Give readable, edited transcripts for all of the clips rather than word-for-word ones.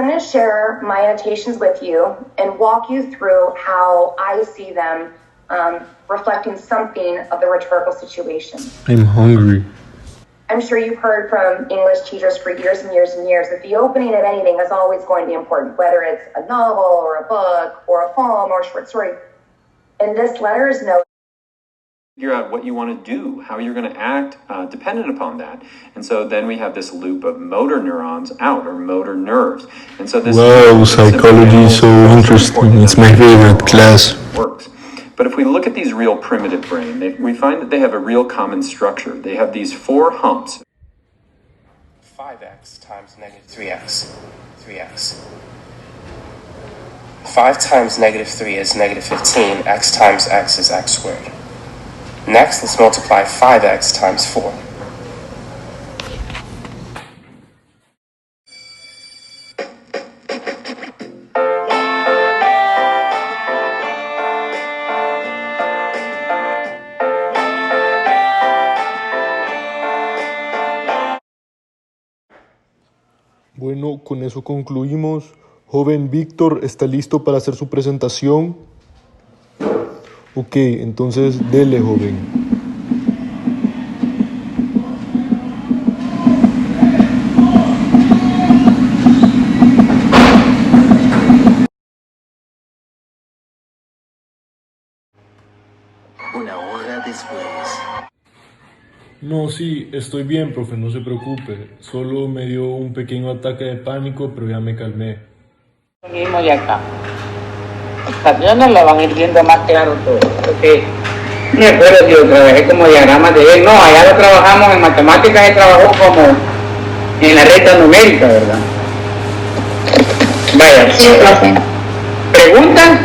I'm going to share my annotations with you and walk you through how I see them reflecting something of the rhetorical situation. I'm hungry. I'm sure you've heard from English teachers for years and years and years that the opening of anything is always going to be important, whether it's a novel or a book or a poem or a short story. And this letter is no. Figure out what you want to do, how you're going to act dependent upon that. And so then we have this loop of motor neurons out, or motor nerves. And so this psychology is so interesting. It's my favorite class. Works. But if we look at these real primitive brain, we find that they have a real common structure. They have these 4 humps. 5x times negative 3x. 3x. 5 times negative 3 is negative 15. X times x is x squared. Next, let's multiply 5x times 4. Bueno, con eso concluimos. Joven Víctor, ¿está listo para hacer su presentación? Ok, entonces dele, joven. Una hora después. No, sí, estoy bien, profe, no se preocupe. Solo me dio un pequeño ataque de pánico, pero ya me calmé. Lo mismo ya acá. Las acciones lo van a ir viendo más claro todo. Porque me acuerdo que yo trabajé como diagramas de él. No, allá lo trabajamos en matemáticas, él trabajó como en la recta numérica, ¿verdad? Vaya. Sí, profe. ¿Preguntas?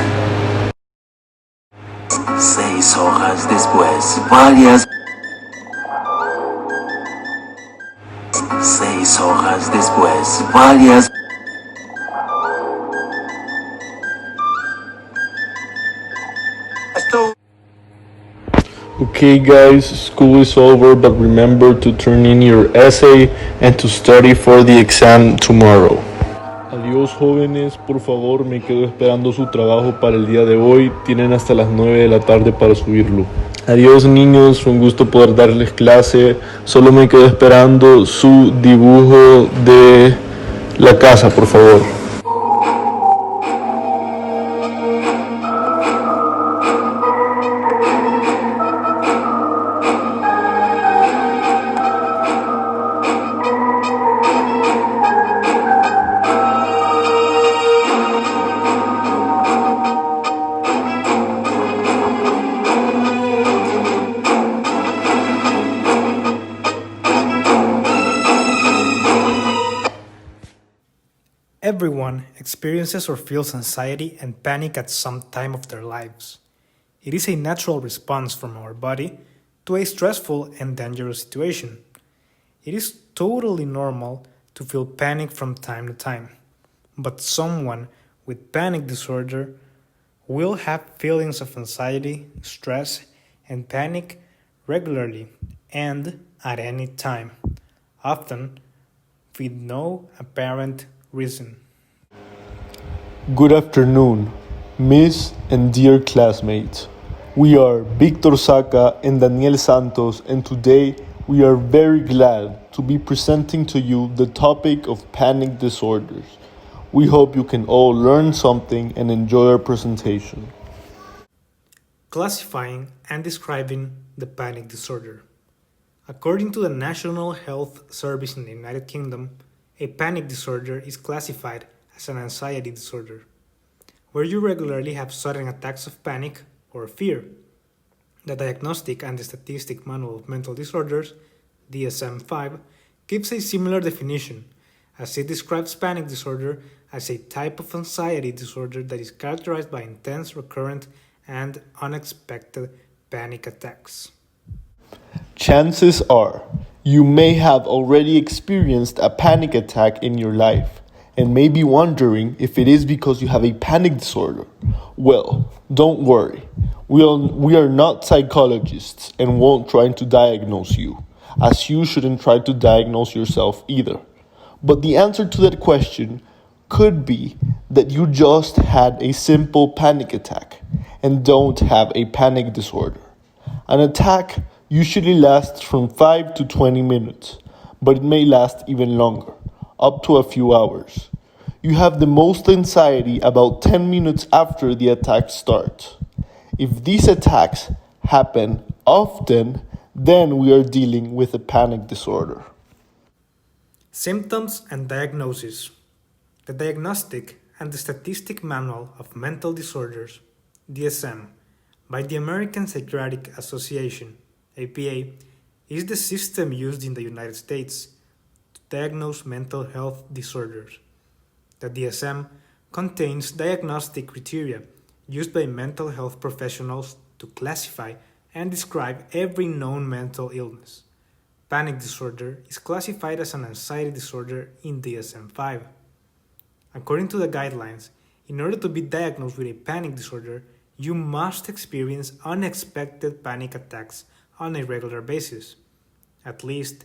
6 horas después, varias. 6 horas después, varias. Okay guys, school is over, but remember to turn in your essay and to study for the exam tomorrow. Adiós jóvenes, por favor me quedo esperando su trabajo para el día de hoy. Tienen hasta las 9 de la tarde para subirlo. Adiós niños, fue un gusto poder darles clase. Solo me quedo esperando su dibujo de la casa, por favor. Everyone experiences or feels anxiety and panic at some time of their lives. It is a natural response from our body to a stressful and dangerous situation. It is totally normal to feel panic from time to time, but someone with panic disorder will have feelings of anxiety, stress, and panic regularly and at any time, often with no apparent reason. Good afternoon, Miss and dear classmates. We are Victor Saca and Daniel Santos, and today we are very glad to be presenting to you the topic of panic disorders. We hope you can all learn something and enjoy our presentation. Classifying and describing the panic disorder. According to the National Health Service in the United Kingdom, a panic disorder is classified as an anxiety disorder, where you regularly have sudden attacks of panic or fear. The Diagnostic and Statistic Manual of Mental Disorders, DSM-5, gives a similar definition, as it describes panic disorder as a type of anxiety disorder that is characterized by intense, recurrent, and unexpected panic attacks. Chances are you may have already experienced a panic attack in your life and may be wondering if it is because you have a panic disorder. Well, don't worry. We are not psychologists and won't try to diagnose you, as you shouldn't try to diagnose yourself either. But the answer to that question could be that you just had a simple panic attack and don't have a panic disorder. An attack usually lasts from 5 to 20 minutes, but it may last even longer, up to a few hours. You have the most anxiety about 10 minutes after the attack starts. If these attacks happen often, then we are dealing with a panic disorder. Symptoms and diagnosis. The Diagnostic and the Statistic Manual of Mental Disorders, DSM, by the American Psychiatric Association, APA, is the system used in the United States to diagnose mental health disorders. The DSM contains diagnostic criteria used by mental health professionals to classify and describe every known mental illness. Panic disorder is classified as an anxiety disorder in DSM-5. According to the guidelines, in order to be diagnosed with a panic disorder, you must experience unexpected panic attacks on a regular basis. At least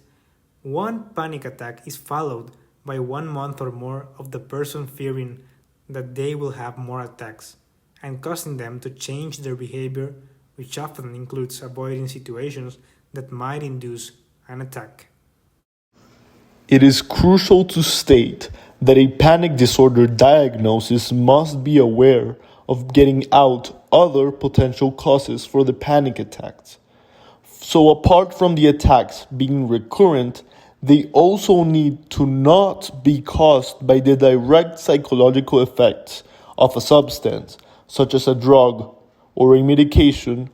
one panic attack is followed by 1 month or more of the person fearing that they will have more attacks and causing them to change their behavior, which often includes avoiding situations that might induce an attack. It is crucial to state that a panic disorder diagnosis must be aware of getting out other potential causes for the panic attacks. So apart from the attacks being recurrent, they also need to not be caused by the direct psychological effects of a substance, such as a drug or a medication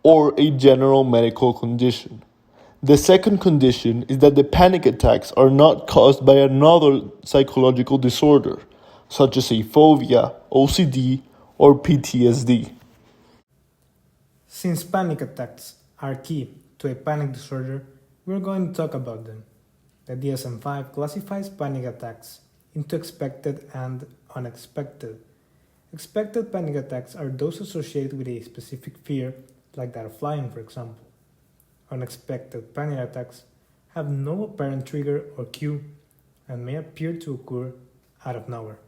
or a general medical condition. The second condition is that the panic attacks are not caused by another psychological disorder, such as a phobia, OCD, or PTSD. Since panic attacks are key to a panic disorder, we're going to talk about them. The DSM-5 classifies panic attacks into expected and unexpected. Expected panic attacks are those associated with a specific fear, like that of flying, for example. Unexpected panic attacks have no apparent trigger or cue and may appear to occur out of nowhere.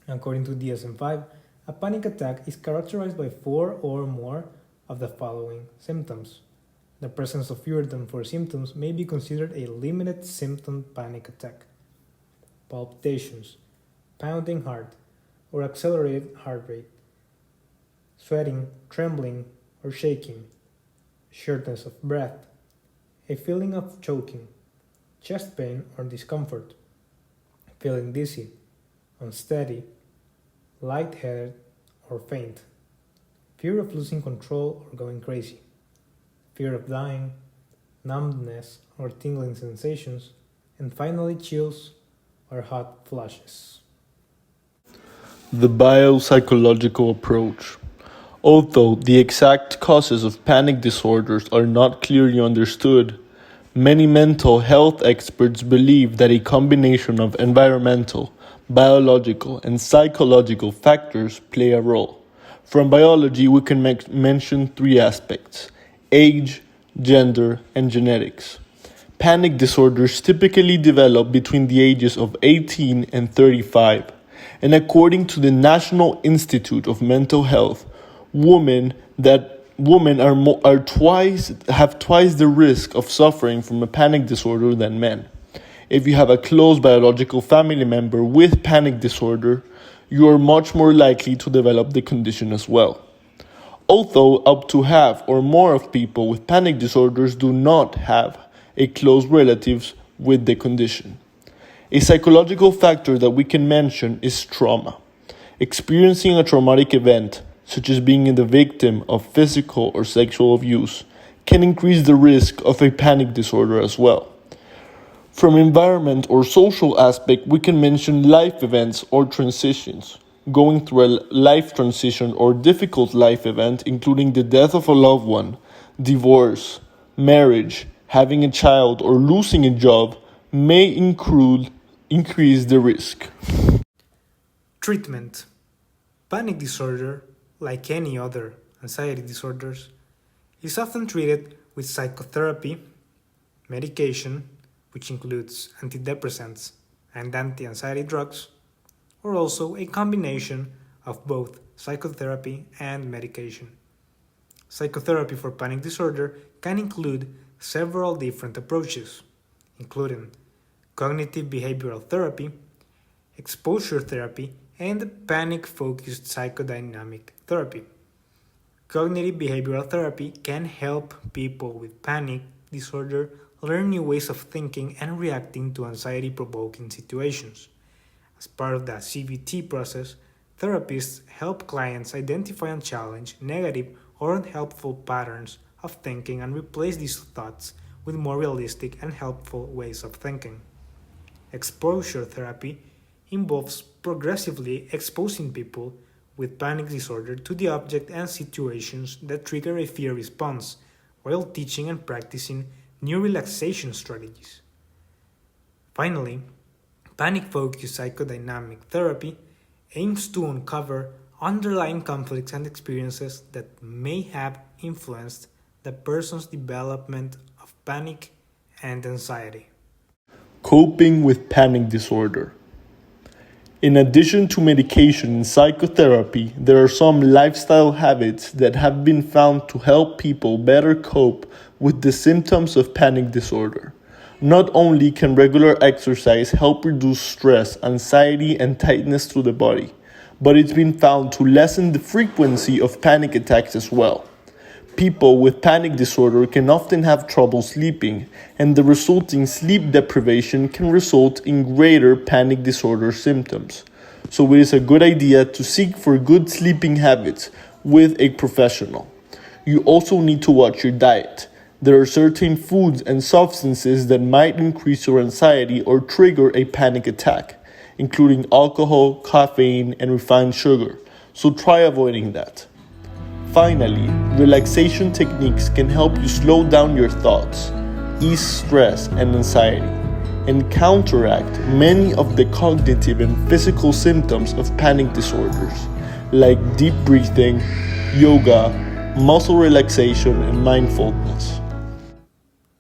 According to DSM-5, a panic attack is characterized by 4 or more of the following symptoms. The presence of fewer than 4 symptoms may be considered a limited symptom panic attack. Palpitations, pounding heart, or accelerated heart rate, sweating, trembling, or shaking, shortness of breath, a feeling of choking, chest pain or discomfort, feeling dizzy, unsteady, lightheaded or faint, fear of losing control or going crazy, fear of dying, numbness or tingling sensations, and finally chills or hot flushes. The biopsychological approach. Although the exact causes of panic disorders are not clearly understood, many mental health experts believe that a combination of environmental, biological, and psychological factors play a role. From biology, we can mention 3 aspects: age, gender, and genetics. Panic disorders typically develop between the ages of 18 and 35, and according to the National Institute of Mental Health, women have twice the risk of suffering from a panic disorder than men. If you have a close biological family member with panic disorder, you are much more likely to develop the condition as well. Although up to half or more of people with panic disorders do not have a close relatives with the condition. A psychological factor that we can mention is trauma. Experiencing a traumatic event, such as being the victim of physical or sexual abuse, can increase the risk of a panic disorder as well. From environment or social aspect, we can mention life events or transitions. Going through a life transition or difficult life event, including the death of a loved one, divorce, marriage, having a child, or losing a job, may increase the risk. Treatment. Panic disorder, like any other anxiety disorders, is often treated with psychotherapy, medication, which includes antidepressants and anti-anxiety drugs, or also a combination of both psychotherapy and medication. Psychotherapy for panic disorder can include several different approaches, including cognitive behavioral therapy, exposure therapy, and panic-focused psychodynamic therapy. Cognitive behavioral therapy can help people with panic disorder learn new ways of thinking and reacting to anxiety-provoking situations. As part of the CBT process, therapists help clients identify and challenge negative or unhelpful patterns of thinking and replace these thoughts with more realistic and helpful ways of thinking. Exposure therapy involves progressively exposing people with panic disorder to the object and situations that trigger a fear response while teaching and practicing new relaxation strategies. Finally, panic-focused psychodynamic therapy aims to uncover underlying conflicts and experiences that may have influenced the person's development of panic and anxiety. Coping with panic disorder. In addition to medication and psychotherapy, there are some lifestyle habits that have been found to help people better cope with the symptoms of panic disorder. Not only can regular exercise help reduce stress, anxiety, and tightness to the body, but it's been found to lessen the frequency of panic attacks as well. People with panic disorder can often have trouble sleeping, and the resulting sleep deprivation can result in greater panic disorder symptoms. So it is a good idea to seek for good sleeping habits with a professional. You also need to watch your diet. There are certain foods and substances that might increase your anxiety or trigger a panic attack, including alcohol, caffeine, and refined sugar. So try avoiding that. Finally, relaxation techniques can help you slow down your thoughts, ease stress and anxiety, and counteract many of the cognitive and physical symptoms of panic disorders, like deep breathing, yoga, muscle relaxation, and mindfulness.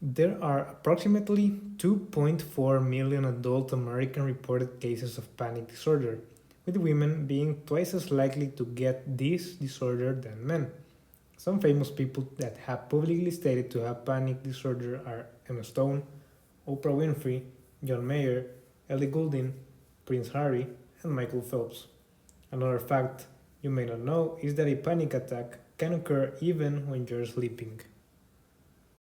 There are approximately 2.4 million adult American reported cases of panic disorder, with women being twice as likely to get this disorder than men. Some famous people that have publicly stated to have panic disorder are Emma Stone, Oprah Winfrey, John Mayer, Ellie Goulding, Prince Harry, and Michael Phelps. Another fact you may not know is that a panic attack can occur even when you're sleeping.